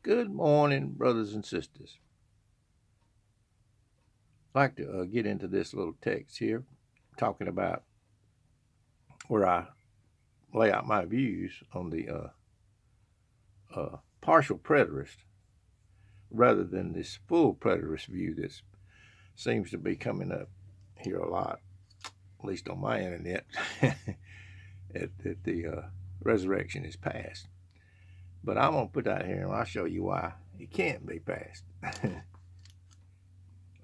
Good morning, brothers and sisters. I'd like to get into this little text here, talking about where I lay out my views on the partial preterist rather than this full preterist view that seems to be coming up here a lot, at least on my internet, that the resurrection is past. But I'm going to put that here and I'll show you why it can't be past.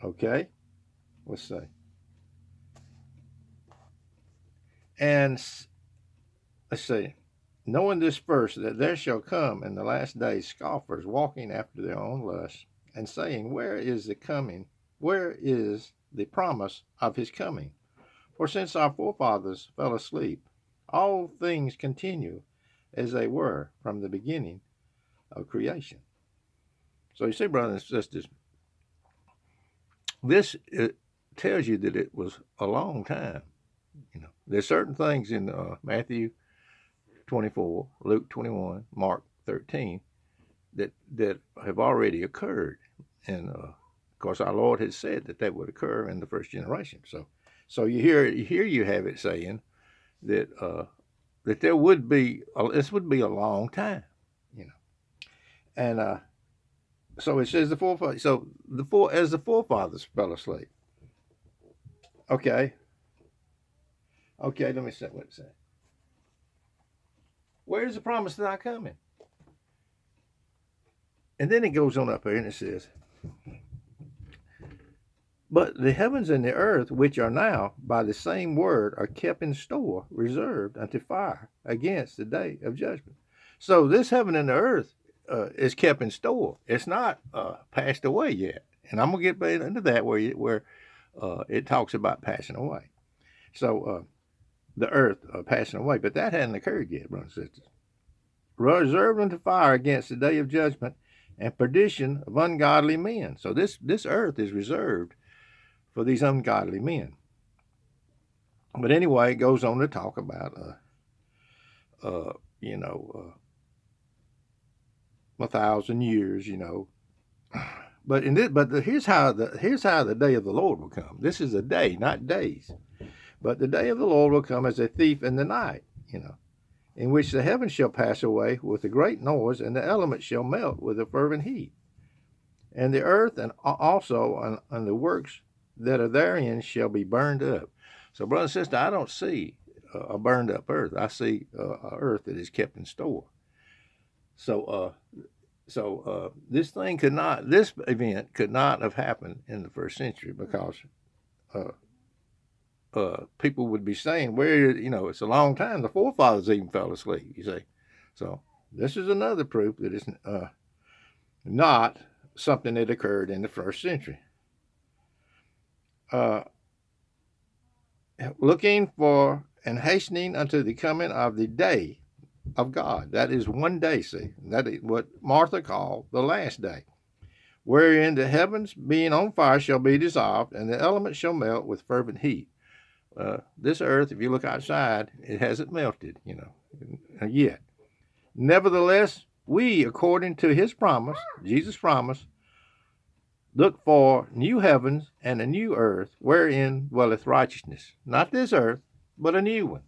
Okay? Let's see. And let's see. Knowing this first, that there shall come in the last days scoffers walking after their own lusts, and saying, Where is the coming? Where is the promise of his coming? For since our forefathers fell asleep, all things continue as they were from the beginning of creation. So you see, brothers and sisters, this tells you that it was a long time. There's certain things in Matthew 24, Luke 21, Mark 13 that have already occurred, and of course our Lord has said that would occur in the first generation. So you have it saying that that there would be this would be a long time, and so it says the forefathers. So as the forefathers fell asleep. Okay. Let me see what it says. Where's the promise not coming? And then it goes on up here and it says, But the heavens and the earth, which are now by the same word, are kept in store, reserved unto fire against the day of judgment. So this heaven and the earth is kept in store. It's not passed away yet. And I'm going to get into that where it talks about passing away. So the earth passing away, but that hadn't occurred yet, brothers and sisters. Reserved unto fire against the day of judgment and perdition of ungodly men. So this earth is reserved for these ungodly men. But anyway, it goes on to talk about, 1,000 years, But here's how the day of the Lord will come. This is a day, not days. But the day of the Lord will come as a thief in the night, in which the heavens shall pass away with a great noise, and the elements shall melt with a fervent heat. And the earth and also and the works that are therein shall be burned up. So, brother and sister, I don't see a burned up earth. I see a earth that is kept in store. So this event could not have happened in the first century because people would be saying, it's a long time. The forefathers even fell asleep, you see. So this is another proof that it's not something that occurred in the first century. Looking for and hastening unto the coming of the day of God. That is one day, see. That is what Martha called the last day, wherein the heavens being on fire shall be dissolved, and the elements shall melt with fervent heat. This earth, if you look outside, it hasn't melted, yet. Nevertheless, we, according to his promise, Jesus' promise, look for new heavens and a new earth wherein dwelleth righteousness. Not this earth, but a new one.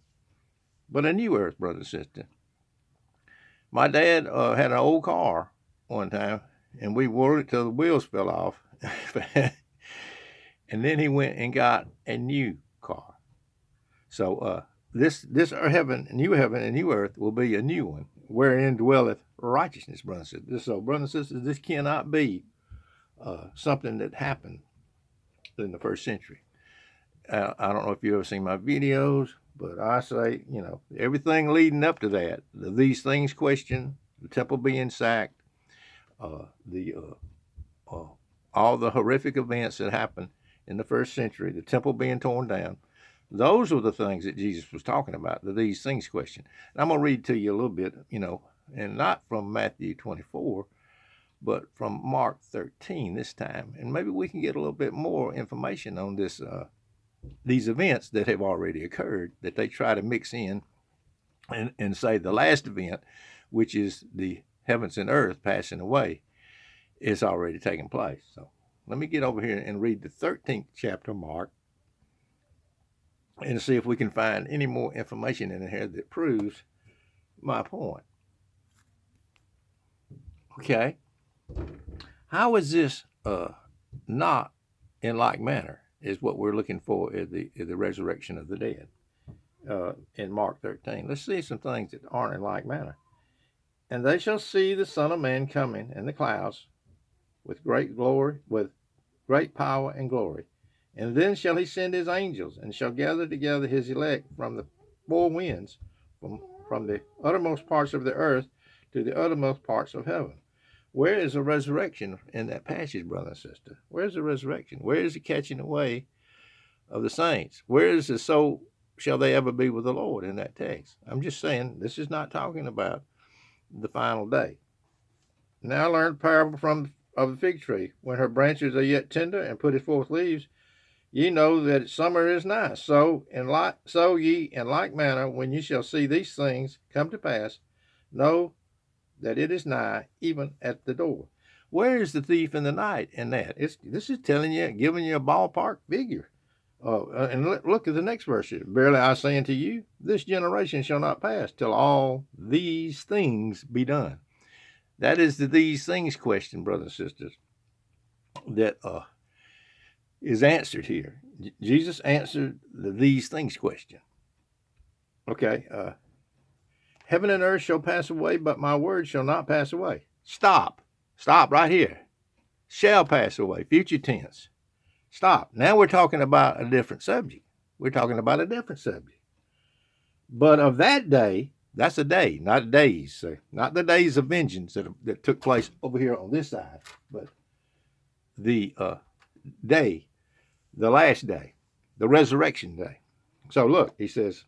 But a new earth, brother and sister. My dad had an old car one time, and we wore it till the wheels fell off. And then he went and got a new car. So this heaven, new heaven and new earth will be a new one, wherein dwelleth righteousness, brothers and sisters. So, brothers and sisters, this cannot be something that happened in the first century. I don't know if you've ever seen my videos, but I say, everything leading up to that, these things questioned, the temple being sacked, all the horrific events that happened in the first century, the temple being torn down, those were the things that Jesus was talking about, these things questioned. And I'm going to read to you a little bit, and not from Matthew 24, but from Mark 13 this time. And maybe we can get a little bit more information on this, these events that have already occurred, that they try to mix in and say the last event, which is the heavens and earth passing away, is already taking place. So let me get over here and read the 13th chapter of Mark and see if we can find any more information in here that proves my point. Okay. How is this not in like manner is what we're looking for in the resurrection of the dead in Mark 13. Let's see some things that aren't in like manner. And they shall see the Son of Man coming in the clouds with great glory, with great power and glory. And then shall he send his angels, and shall gather together his elect from the four winds, from the uttermost parts of the earth to the uttermost parts of heaven. Where is the resurrection in that passage, brother and sister? Where's the resurrection? Where is the catching away of the saints? Where is the so shall they ever be with the Lord in that text? I'm just saying, this is not talking about the final day. Now learn the parable of the fig tree. When her branches are yet tender and putteth forth leaves, ye know that summer is nigh. So ye in like manner, when ye shall see these things come to pass, know that it is nigh, even at the door. Where is the thief in the night in that? This is telling you, giving you a ballpark figure. And look at the next verse. Verily I say unto you, this generation shall not pass till all these things be done. That is the these things question, brothers and sisters, that is answered here. Jesus answered the these things question. Okay. Heaven and earth shall pass away, but my word shall not pass away. Stop right here. Shall pass away, future tense. Stop. Now we're talking about a different subject. We're talking about a different subject. But of that day, that's a day, not days. Not the days of vengeance that took place over here on this side, but the day, the last day, the resurrection day. So look, he says,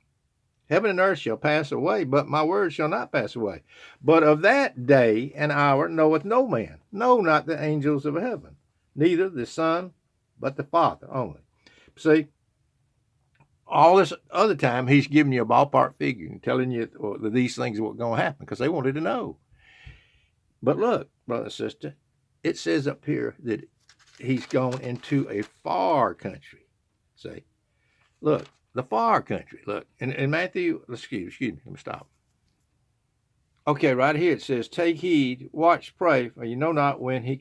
heaven and earth shall pass away, but my word shall not pass away. But of that day and hour knoweth no man, no, not the angels of heaven, neither the Son, but the Father only. See, all this other time, he's giving you a ballpark figure and telling you that these things are going to happen because they wanted to know. But look, brother and sister, it says up here that he's gone into a far country. See, look, the far country. Look, in Matthew, excuse me, let me stop. Okay, right here it says, take heed, watch, pray, for you know not when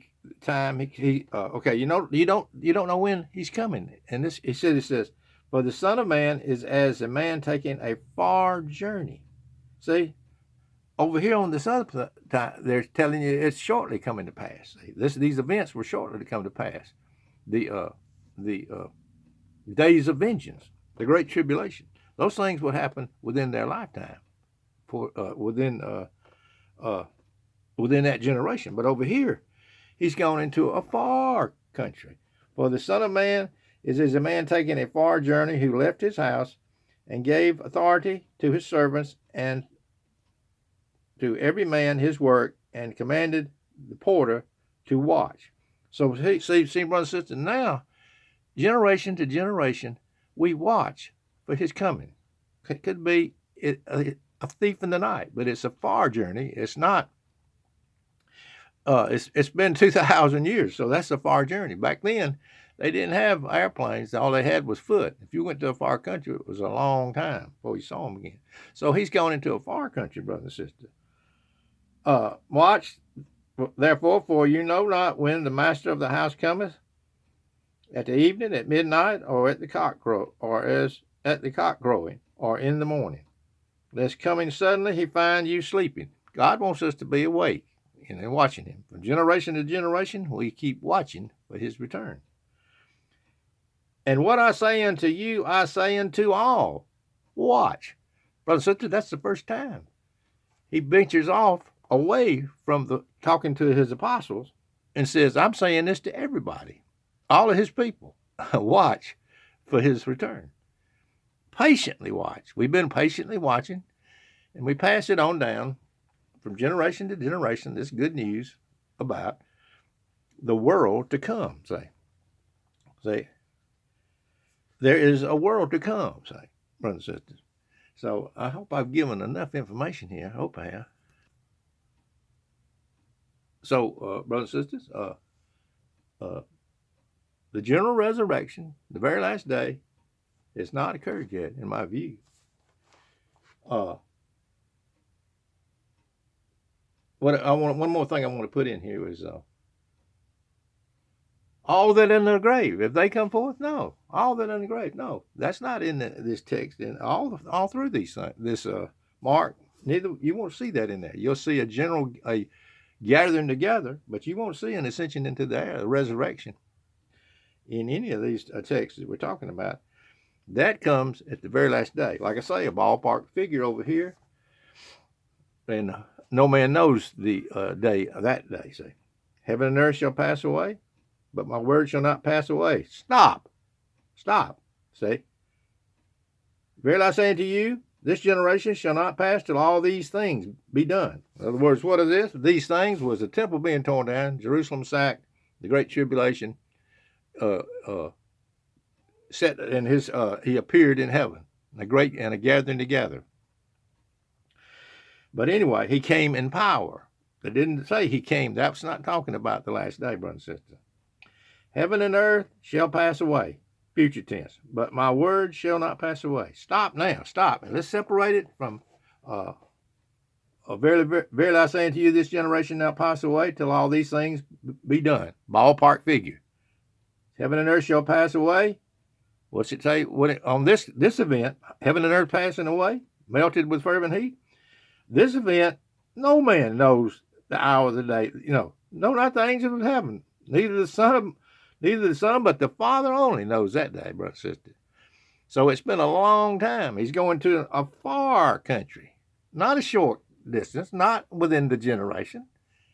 okay, you don't know when he's coming. And this, it says, for the Son of Man is as a man taking a far journey. See, over here on this other time, they're telling you it's shortly coming to pass. See, these events were shortly to come to pass. The days of vengeance, the great tribulation, those things would happen within their lifetime, within that generation. But over here, he's gone into a far country. For the Son of Man is as a man taking a far journey, who left his house and gave authority to his servants and to every man his work, and commanded the porter to watch. So see, brothers and sisters, now, generation to generation, we watch for his coming. It could be a thief in the night, but it's a far journey. It's not. It's been 2,000 years, so that's a far journey. Back then, they didn't have airplanes. All they had was foot. If you went to a far country, it was a long time before you saw them again. So he's gone into a far country, brother and sister. Watch, therefore, for you know not when the master of the house cometh, at the evening, at midnight, or at the cock crow, or as at the cock crowing, or in the morning, lest coming suddenly he find you sleeping. God wants us to be awake and watching him. From generation to generation, we keep watching for his return. And what I say unto you, I say unto all, watch. Brother and sister, that's the first time. He ventures off away from the talking to his apostles and says, I'm saying this to everybody, all of his people. Watch for his return. Patiently watch. We've been patiently watching, and we pass it on down from generation to generation, this good news about the world to come, say. There is a world to come, say, brothers and sisters. So I hope I've given enough information here. I hope I have. So, brothers and sisters, the general resurrection, the very last day, has not occurred yet, in my view. One more thing I want to put in here is all that in the grave. If they come forth, no. All that in the grave, no. That's not in this text. And all through these things, this Mark, neither you won't see that in there. You'll see a gathering together, but you won't see an ascension into the air, a resurrection, in any of these texts that we're talking about. That comes at the very last day. Like I say, a ballpark figure over here, and no man knows the day of that day. Say, heaven and earth shall pass away, but my word shall not pass away. Stop. See, verily I say unto you, this generation shall not pass till all these things be done. In other words, what is this? These things was the temple being torn down, Jerusalem sacked, the great tribulation, set in his. He appeared in heaven, and a gathering together. But anyway, he came in power. They didn't say he came. That's not talking about the last day, brother and sister. Heaven and earth shall pass away, future tense, but my word shall not pass away. Stop now, stop. And let's separate it from, verily I say unto you, this generation now pass away till all these things be done. Ballpark figure. Heaven and earth shall pass away. What's it say? On this event, heaven and earth passing away, melted with fervent heat. This event, no man knows the hour of the day. No, not the angels of heaven. Neither the Son, but the Father only knows that day, brother and sister. So it's been a long time. He's going to a far country, not a short distance, not within the generation.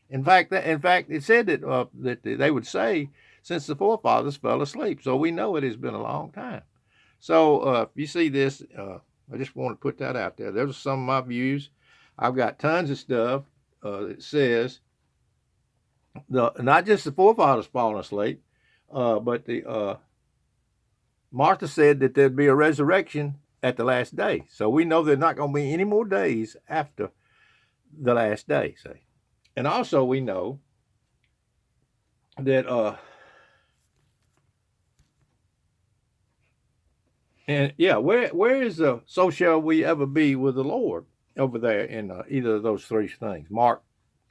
In fact, it said that they would say since the forefathers fell asleep. So we know it has been a long time. So if you see this, I just want to put that out there. Those are some of my views. I've got tons of stuff that says not just the forefathers falling asleep, but Martha said that there'd be a resurrection at the last day. So we know there's not going to be any more days after the last day, say. And also we know that where is so shall we ever be with the Lord over there in either of those three things? Mark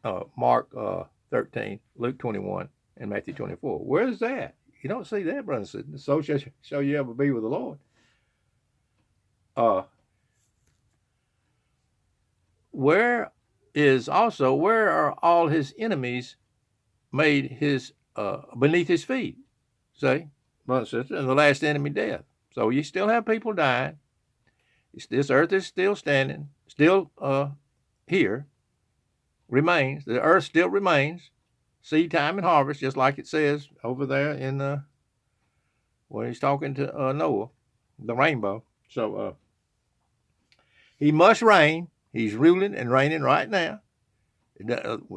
13, Luke 21, and Matthew 24. Where is that? You don't see that, brother and sister. So shall you ever be with the Lord. Where are all his enemies made his beneath his feet? See, brother and sister, and the last enemy, death. So you still have people dying. This earth is still standing, still here, remains. The earth still remains. Seed time and harvest, just like it says over there in when he's talking to Noah, the rainbow. So he must reign. He's ruling and reigning right now.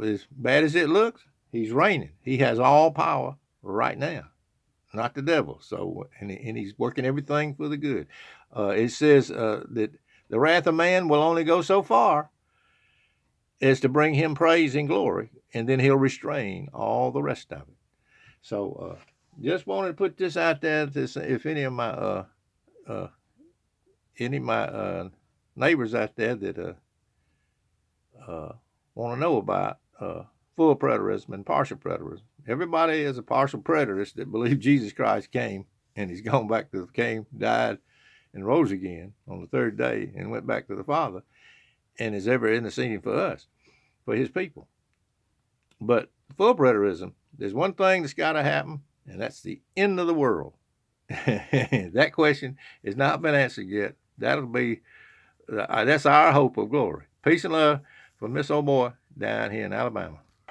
As bad as it looks, he's reigning. He has all power right now, not the devil. So and he's working everything for the good. It says that the wrath of man will only go so far as to bring him praise and glory, and then he'll restrain all the rest of it. So just wanted to put this out there to say if any of my neighbors out there that want to know about full preterism and partial preterism. Everybody is a partial preterist that believes Jesus Christ came and he's gone back to died and rose again on the third day and went back to the Father and is ever interceding for us, for his people. But full preterism, there's one thing that's got to happen, and that's the end of the world. That question has not been answered yet. That'll be, that's our hope of glory. Peace and love from Miss Old Boy down here in Alabama.